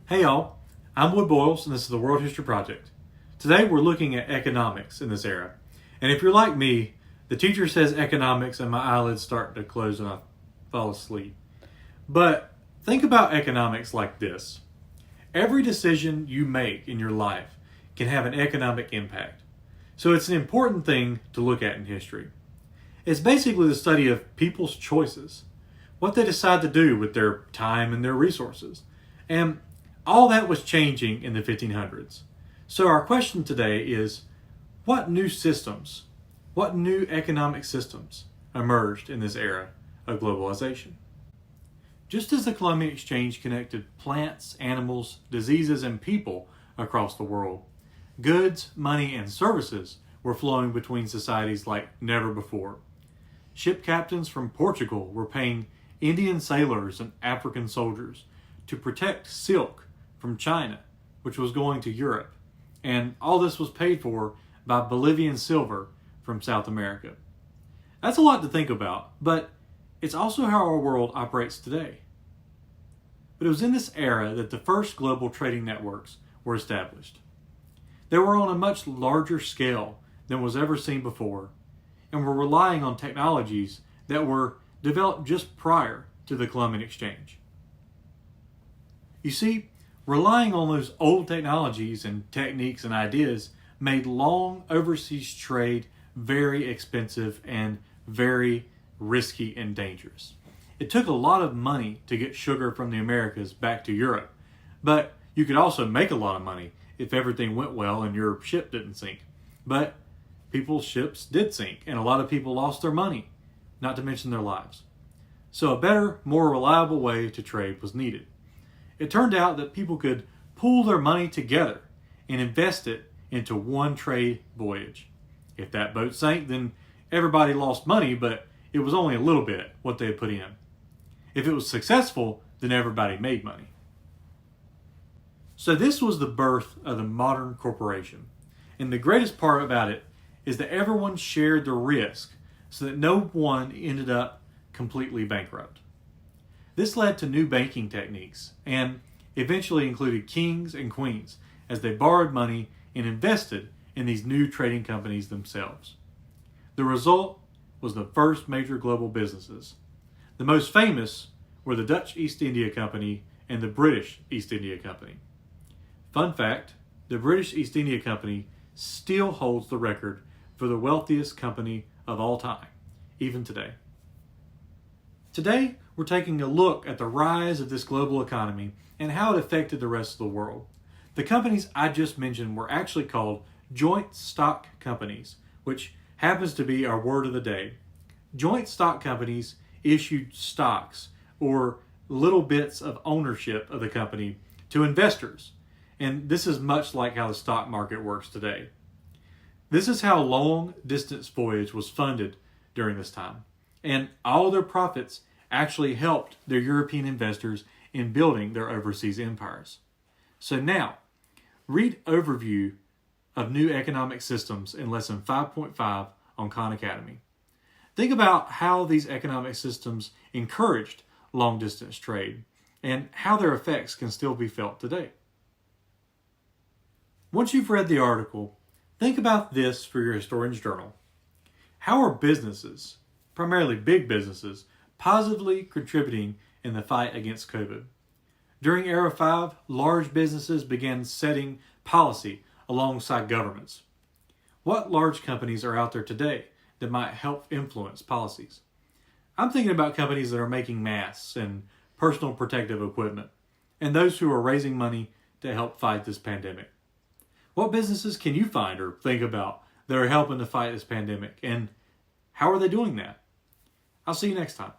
Hey y'all, I'm Wood Boyles and this is the World History Project. Today we're looking at economics in this era. And if you're like me, the teacher says economics and my eyelids start to close and I fall asleep. But think about economics like this. Every decision you make in your life can have an economic impact. So it's an important thing to look at in history. It's basically the study of people's choices, what they decide to do with their time and their resources. And all that was changing in the 1500s. So our question today is, what new economic systems emerged in this era of globalization? Just as the Columbian Exchange connected plants, animals, diseases, and people across the world, goods, money, and services were flowing between societies like never before. Ship captains from Portugal were paying Indian sailors and African soldiers to protect silk from China, which was going to Europe. And all this was paid for by Bolivian silver from South America. That's a lot to think about, but it's also how our world operates today. But it was in this era that the first global trading networks were established. They were on a much larger scale than was ever seen before, and were relying on technologies that were developed just prior to the Columbian Exchange. You see, relying on those old technologies and techniques and ideas made long overseas trade very expensive and very risky and dangerous. It took a lot of money to get sugar from the Americas back to Europe, but you could also make a lot of money if everything went well and your ship didn't sink. But people's ships did sink, and a lot of people lost their money, not to mention their lives. So a better, more reliable way to trade was needed. It turned out that people could pool their money together and invest it into one trade voyage. If that boat sank, then everybody lost money, but it was only a little bit what they had put in. If it was successful, then everybody made money. So this was the birth of the modern corporation. And the greatest part about it is that everyone shared the risk so that no one ended up completely bankrupt. This led to new banking techniques and eventually included kings and queens as they borrowed money and invested in these new trading companies themselves. The result was the first major global businesses. The most famous were the Dutch East India Company and the British East India Company. Fun fact, the British East India Company still holds the record for the wealthiest company of all time, even today. Today, we're taking a look at the rise of this global economy and how it affected the rest of the world. The companies I just mentioned were actually called joint stock companies, which happens to be our word of the day. Joint stock companies issued stocks or little bits of ownership of the company to investors. And this is much like how the stock market works today. This is how long distance voyage was funded during this time. And all their profits actually helped their European investors in building their overseas empires. So now, read overview of new economic systems in lesson 5.5 on Khan Academy. Think about how these economic systems encouraged long distance trade and how their effects can still be felt today. Once you've read the article, think about this for your historian's journal. How are businesses, primarily big businesses, positively contributing in the fight against COVID? During Era 5, large businesses began setting policy alongside governments. What large companies are out there today that might help influence policies? I'm thinking about companies that are making masks and personal protective equipment, and those who are raising money to help fight this pandemic. What businesses can you find or think about that are helping to fight this pandemic, and how are they doing that? I'll see you next time.